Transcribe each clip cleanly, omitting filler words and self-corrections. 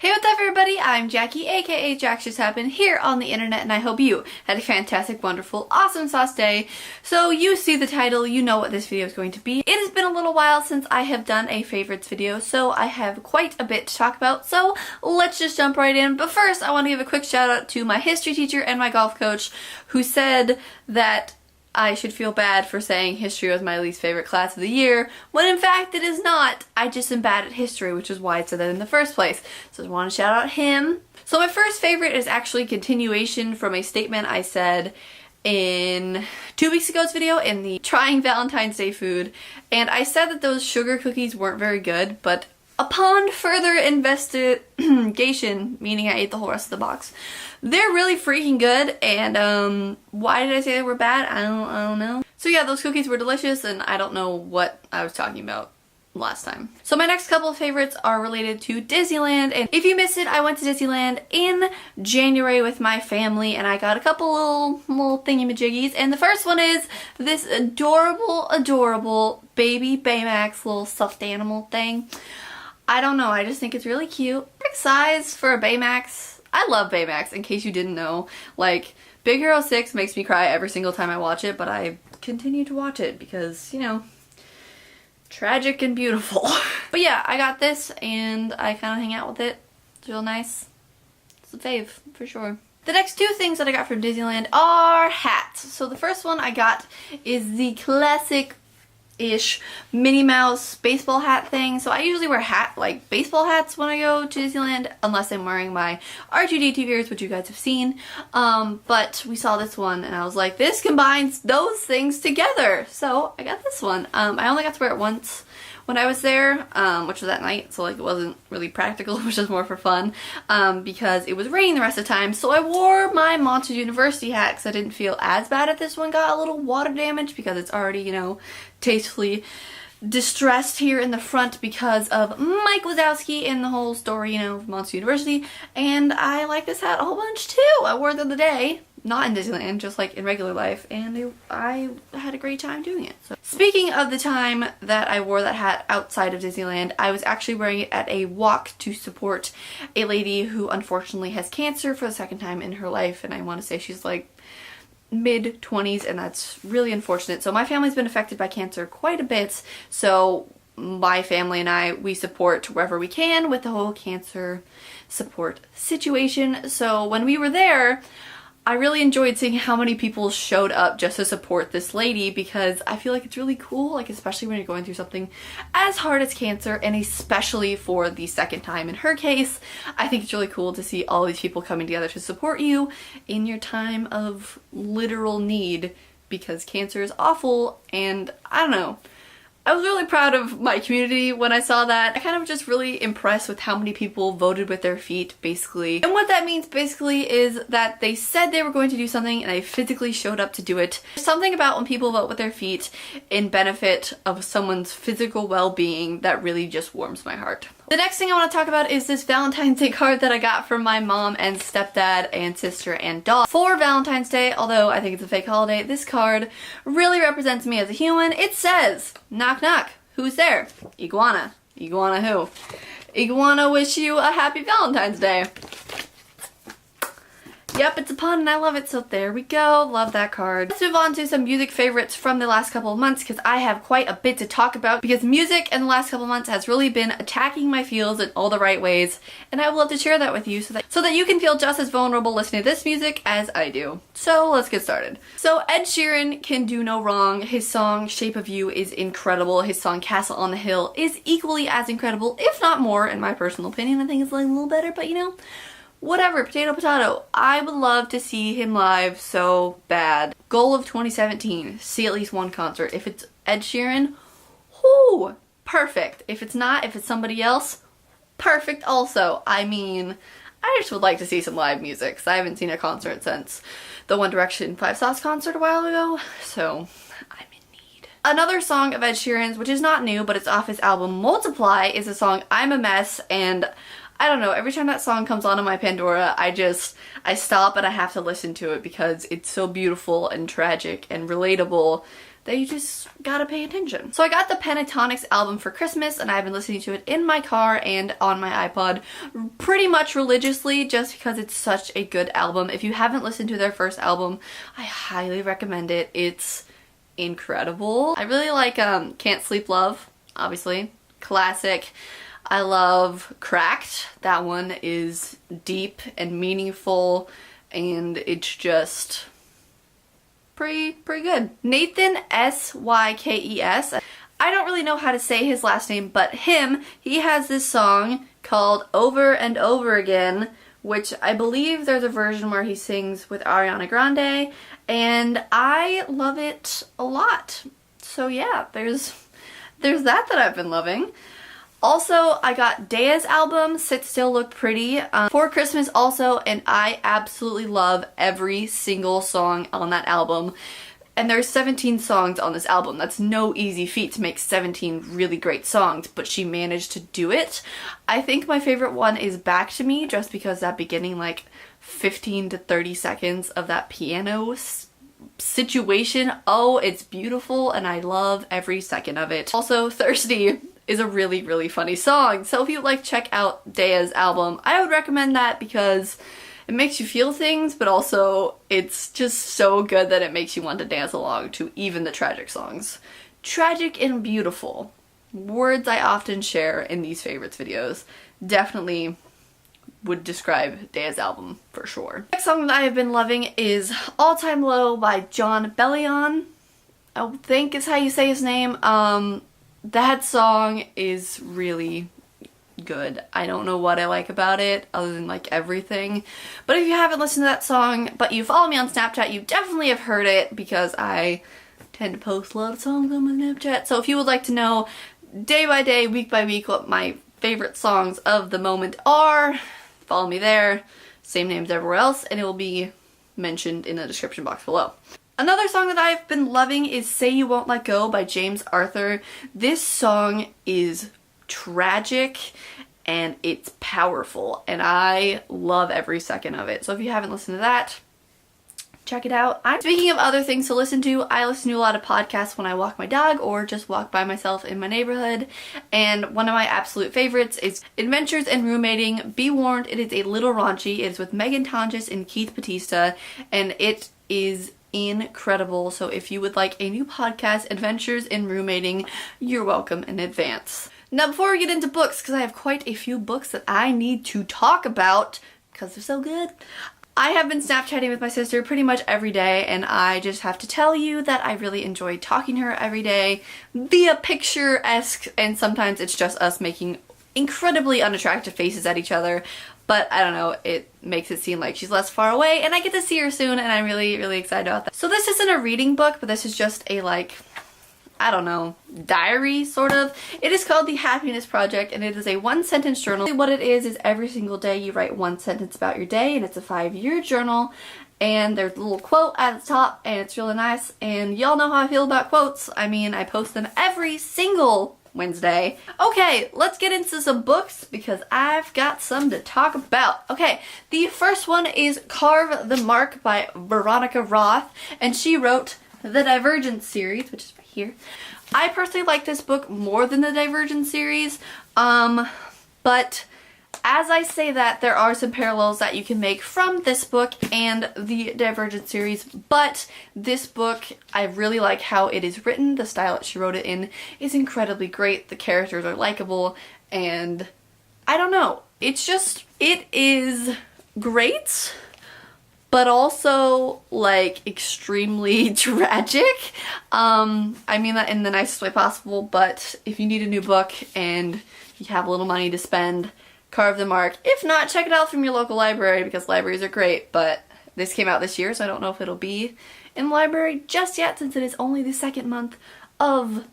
Hey, what's up everybody? I'm Jackie, aka Jax Just Happened, here on the internet, and I hope you had a fantastic, wonderful, awesome sauce day. So you see the title, you know what this video is going to be. It has been a little while since I have done a favorites video, so I have quite a bit to talk about, so let's just jump right in. But first, I want to give a quick shout out to my history teacher and my golf coach, who said that I should feel bad for saying history was my least favorite class of the year, when in fact it is not. I just am bad at history, which is why I said that in the first place. So I want to shout out him. So my first favorite is actually a continuation from a statement I said in 2 weeks ago's video in the Trying Valentine's Day Food, and I said that those sugar cookies weren't very good, but upon further investigation, meaning I ate the whole rest of the box, they're really freaking good. And why did I say they were bad? I don't know. So yeah, those cookies were delicious, and I don't know what I was talking about last time. So my next couple of favorites are related to Disneyland, and if you missed it, I went to Disneyland in January with my family, and I got a couple little thingy-majiggies, and the first one is this adorable baby Baymax little stuffed animal thing. I don't know, I just think it's really cute. Perfect size for a Baymax. I love Baymax, in case you didn't know. Like, Big Hero 6 makes me cry every single time I watch it, but I continue to watch it because, you know, tragic and beautiful. But yeah, I got this and I kind of hang out with it. It's real nice. It's a fave, for sure. The next two things that I got from Disneyland are hats. So the first one I got is the classic Minnie Mouse baseball hat thing. So I usually wear baseball hats when I go to Disneyland, unless I'm wearing my R2-D2 ears, which you guys have seen. But we saw this one and I was like, this combines those things together. So I got this one. I only got to wear it once when I was there, which was at night, so like it wasn't really practical, it was just more for fun, because it was raining the rest of the time. So I wore my Monsters University hat because I didn't feel as bad if this one got a little water damage, because it's already, you know, tastefully distressed here in the front because of Mike Wazowski and the whole story, you know, of Monsters University. And I like this hat a whole bunch too. I wore it the other day. Not in Disneyland, just like in regular life, and I had a great time doing it. So, speaking of the time that I wore that hat outside of Disneyland, I was actually wearing it at a walk to support a lady who unfortunately has cancer for the second time in her life, and I want to say she's like mid-20s, and that's really unfortunate. So my family's been affected by cancer quite a bit, so my family and we support wherever we can with the whole cancer support situation. So when we were there, I really enjoyed seeing how many people showed up just to support this lady, because I feel like it's really cool, like especially when you're going through something as hard as cancer, and especially for the second time in her case. I think it's really cool to see all these people coming together to support you in your time of literal need, because cancer is awful. And I don't know, I was really proud of my community when I saw that. I kind of just really impressed with how many people voted with their feet, basically. And what that means basically is that they said they were going to do something and they physically showed up to do it. There's something about when people vote with their feet in benefit of someone's physical well-being that really just warms my heart. The next thing I want to talk about is this Valentine's Day card that I got from my mom and stepdad and sister and dog for Valentine's Day. Although I think it's a fake holiday, this card really represents me as a human. It says, knock knock, who's there? Iguana. Iguana who? Iguana wish you a happy Valentine's Day. Yep, it's a pun and I love it, so there we go. Love that card. Let's move on to some music favorites from the last couple of months, because I have quite a bit to talk about, because music in the last couple of months has really been attacking my feels in all the right ways, and I would love to share that with you so that you can feel just as vulnerable listening to this music as I do. So let's get started. So Ed Sheeran can do no wrong. His song Shape of You is incredible. His song Castle on the Hill is equally as incredible, if not more, in my personal opinion. I think it's like a little better, but you know, whatever, potato potato. I would love to see him live so bad. Goal of 2017, see at least one concert. If it's Ed Sheeran, whoo, perfect. If it's not, if it's somebody else, perfect also. I mean, I just would like to see some live music, because I haven't seen a concert since the One Direction 5 Sauce concert a while ago, so I'm in need. Another song of Ed Sheeran's, which is not new, but it's off his album Multiply, is the song I'm a Mess, and I don't know, every time that song comes on my Pandora, I stop and I have to listen to it because it's so beautiful and tragic and relatable that you just gotta pay attention. So I got the Pentatonix album for Christmas, and I've been listening to it in my car and on my iPod pretty much religiously just because it's such a good album. If you haven't listened to their first album, I highly recommend it. It's incredible. I really like Can't Sleep Love, obviously. Classic. I love Cracked. That one is deep and meaningful, and it's just pretty good. Nathan Sykes. I don't really know how to say his last name, but he has this song called Over and Over Again, which I believe there's a version where he sings with Ariana Grande, and I love it a lot. So yeah, there's that I've been loving. Also, I got Daya's album, Sit Still Look Pretty, for Christmas also, and I absolutely love every single song on that album. And there's 17 songs on this album. That's no easy feat to make 17 really great songs, but she managed to do it. I think my favorite one is Back to Me, just because that beginning like 15 to 30 seconds of that piano situation, oh, it's beautiful, and I love every second of it. Also, Thirsty is a really funny song, so if you'd like to check out Daya's album, I would recommend that because it makes you feel things, but also it's just so good that it makes you want to dance along to even the tragic songs. Tragic and beautiful. Words I often share in these favorites videos. Definitely would describe Daya's album for sure. The next song that I have been loving is All Time Low by Jon Bellion. I think is how you say his name. That song is really good. I don't know what I like about it other than like everything. But if you haven't listened to that song, but you follow me on Snapchat, you definitely have heard it because I tend to post a lot of songs on my Snapchat. So if you would like to know day by day, week by week, what my favorite songs of the moment are, follow me there. Same names everywhere else, and it will be mentioned in the description box below. Another song that I've been loving is Say You Won't Let Go by James Arthur. This song is tragic and it's powerful, and I love every second of it. So if you haven't listened to that, check it out. Speaking of other things to listen to, I listen to a lot of podcasts when I walk my dog or just walk by myself in my neighborhood, and one of my absolute favorites is Adventures in Roommating. Be warned, it is a little raunchy. It is with Megan Tonjes and Keith Batista, and it is incredible. So if you would like a new podcast, Adventures in Roommating, you're welcome in advance. Now before we get into books, because I have quite a few books that I need to talk about because they're so good, I have been Snapchatting with my sister pretty much every day, and I just have to tell you that I really enjoy talking to her every day via picture-esque, and sometimes it's just us making incredibly unattractive faces at each other. But I don't know, it makes it seem like she's less far away, and I get to see her soon, and I'm really excited about that. So this isn't a reading book, but this is just a, like, I don't know, diary, sort of. It is called The Happiness Project, and it is a one-sentence journal. What it is every single day you write one sentence about your day, and it's a 5-year journal, and there's a little quote at the top, and it's really nice, and y'all know how I feel about quotes. I mean, I post them every single Wednesday. Okay, let's get into some books because I've got some to talk about. Okay, the first one is Carve the Mark by Veronica Roth, and she wrote the Divergent series, which is right here. I personally like this book more than the Divergent series, but as I say that, there are some parallels that you can make from this book and the Divergent series, but this book, I really like how it is written. The style that she wrote it in is incredibly great. The characters are likable, and I don't know. It's just, it is great, but also, like, extremely tragic. I mean that in the nicest way possible, but if you need a new book and you have a little money to spend, Carve the Mark. If not, check it out from your local library because libraries are great, but this came out this year, so I don't know if it'll be in the library just yet since it is only the second month of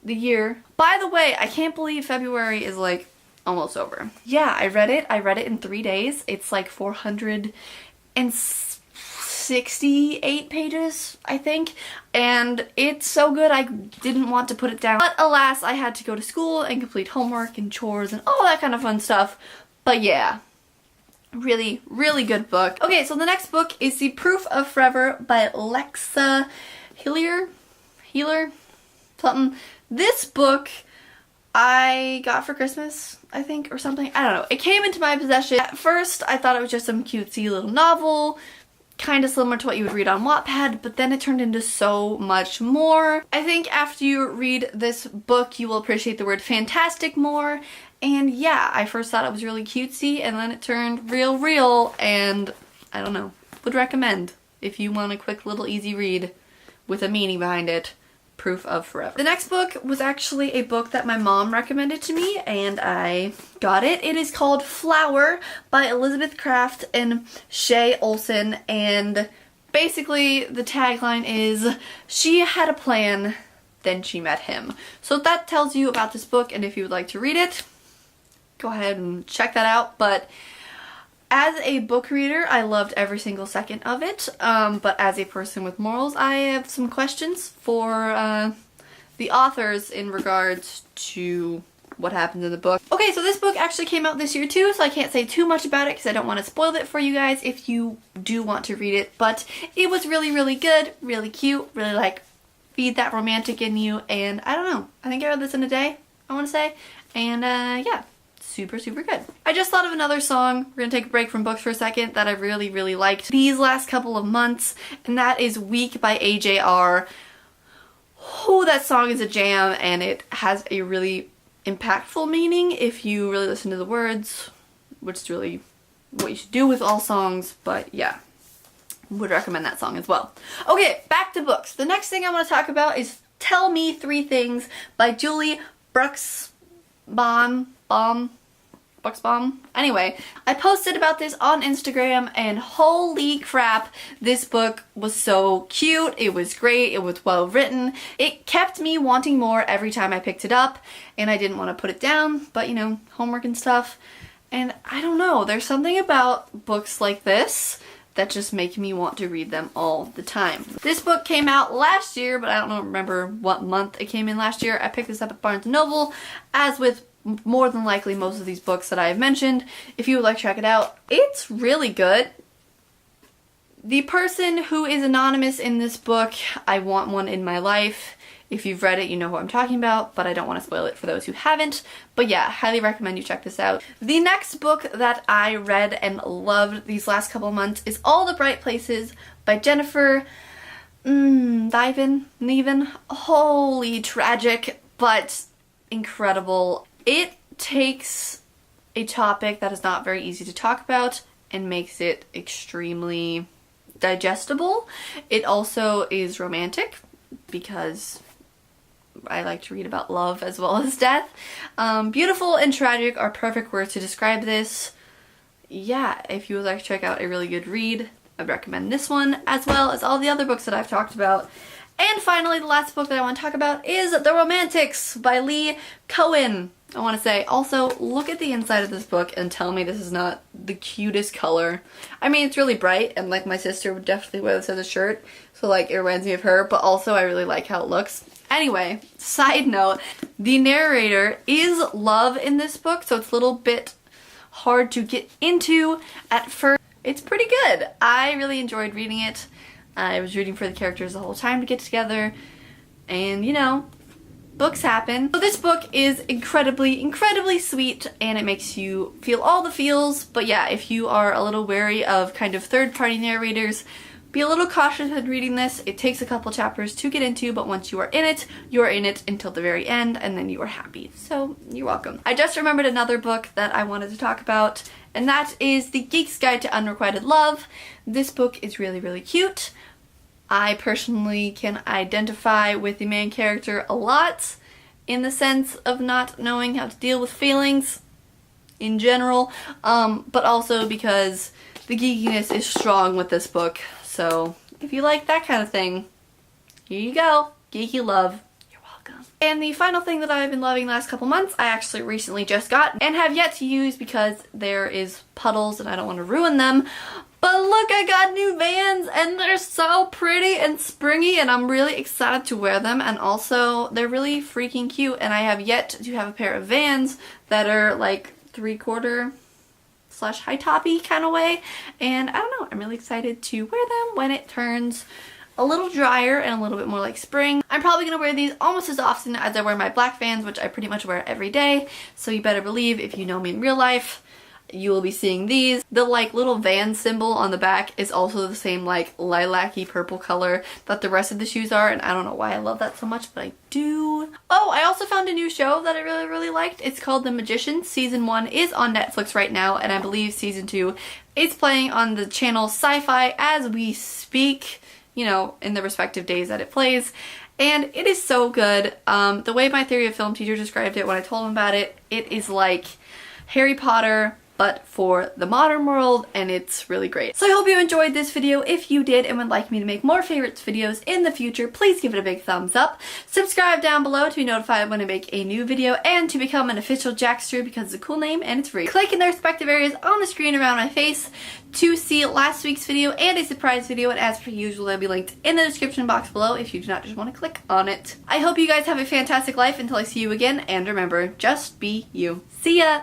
the year. By the way, I can't believe February is, like, almost over. Yeah, I read it in 3 days. It's like 468 pages, I think, and it's so good I didn't want to put it down. But alas, I had to go to school and complete homework and chores and all that kind of fun stuff. But yeah, really good book. Okay, so the next book is The Proof of Forever by Lexa Hillier. healer, something. This book I got for Christmas, I think, or something. I don't know. It came into my possession. At first, I thought it was just some cutesy little novel, kind of similar to what you would read on Wattpad, but then it turned into so much more. I think after you read this book, you will appreciate the word fantastic more. And yeah, I first thought it was really cutesy, and then it turned real, and I don't know. Would recommend if you want a quick little easy read with a meaning behind it. Proof of Forever. The next book was actually a book that my mom recommended to me, and I got it. It is called Flower by Elizabeth Craft and Shay Olsen, and basically the tagline is, she had a plan, then she met him. So that tells you about this book, and if you would like to read it, go ahead and check that out. But as a book reader, I loved every single second of it, but as a person with morals, I have some questions for the authors in regards to what happens in the book. Okay, so this book actually came out this year too, so I can't say too much about it because I don't want to spoil it for you guys if you do want to read it, but it was really good, really cute, really like feed that romantic in you, and I don't know, I think I read this in a day, I want to say, and yeah. Super good. I just thought of another song, we're gonna take a break from books for a second, that I really liked these last couple of months, and that is Weak by AJR. Oh, that song is a jam, and it has a really impactful meaning if you really listen to the words, which is really what you should do with all songs, but yeah, would recommend that song as well. Okay, back to books. The next thing I want to talk about is Tell Me Three Things by Julie Buxbaum. Anyway, I posted about this on Instagram, and holy crap, this book was so cute, it was great, it was well written, it kept me wanting more every time I picked it up, and I didn't want to put it down, but you know, homework and stuff, and I don't know, there's something about books like this that just make me want to read them all the time. This book came out last year, but I don't remember what month it came in last year. I picked this up at Barnes & Noble, as with more than likely most of these books that I have mentioned. If you would like to check it out, it's really good. The person who is anonymous in this book, I want one in my life. If you've read it, you know who I'm talking about, but I don't want to spoil it for those who haven't. But yeah, highly recommend you check this out. The next book that I read and loved these last couple months is All the Bright Places by Jennifer Niven. Holy tragic, but incredible. It takes a topic that is not very easy to talk about and makes it extremely digestible. It also is romantic because I like to read about love as well as death. Beautiful and tragic are perfect words to describe this. Yeah, if you would like to check out a really good read, I'd recommend this one as well as all the other books that I've talked about. And finally, the last book that I want to talk about is The Romantics by Lee Cohen. I want to say, also, look at the inside of this book and tell me this is not the cutest color. I mean, it's really bright, and like my sister would definitely wear this as a shirt, so like it reminds me of her, but also I really like how it looks. Anyway, side note, the narrator is love in this book, so it's a little bit hard to get into at first. It's pretty good. I really enjoyed reading it. I was rooting for the characters the whole time to get together, and you know, books happen. So this book is incredibly sweet, and it makes you feel all the feels, but yeah, if you are a little wary of kind of third-party narrators, be a little cautious when reading this. It takes a couple chapters to get into, but once you are in it until the very end, and then you are happy. So, you're welcome. I just remembered another book that I wanted to talk about, and that is The Geek's Guide to Unrequited Love. This book is really cute. I personally can identify with the main character a lot in the sense of not knowing how to deal with feelings in general, but also because the geekiness is strong with this book. So if you like that kind of thing, here you go. Geeky love. You're welcome. And the final thing that I've been loving the last couple months, I actually recently just got and have yet to use because there is puddles and I don't want to ruin them. But look, I got new Vans and they're so pretty and springy and I'm really excited to wear them, and also they're really freaking cute, and I have yet to have a pair of Vans that are like 3/4 / high toppy kind of way, and I don't know, I'm really excited to wear them when it turns a little drier and a little bit more like spring. I'm probably going to wear these almost as often as I wear my black Vans, which I pretty much wear every day. So you better believe if you know me in real life, you will be seeing these. The like little Van symbol on the back is also the same like lilac-y purple color that the rest of the shoes are, and I don't know why I love that so much, but I do. Oh, I also found a new show that I really liked. It's called The Magicians. Season 1 is on Netflix right now, and I believe Season 2 is playing on the channel Sci-Fi as we speak, you know, in the respective days that it plays. And it is so good. The way my theory of film teacher described it when I told him about it, it is like Harry Potter but for the modern world, and it's really great. So I hope you enjoyed this video. If you did and would like me to make more favorites videos in the future, please give it a big thumbs up. Subscribe down below to be notified when I make a new video and to become an official Jackster because it's a cool name and it's free. Click in the respective areas on the screen around my face to see last week's video and a surprise video, and as per usual, they'll be linked in the description box below if you do not just want to click on it. I hope you guys have a fantastic life until I see you again, and remember, just be you. See ya!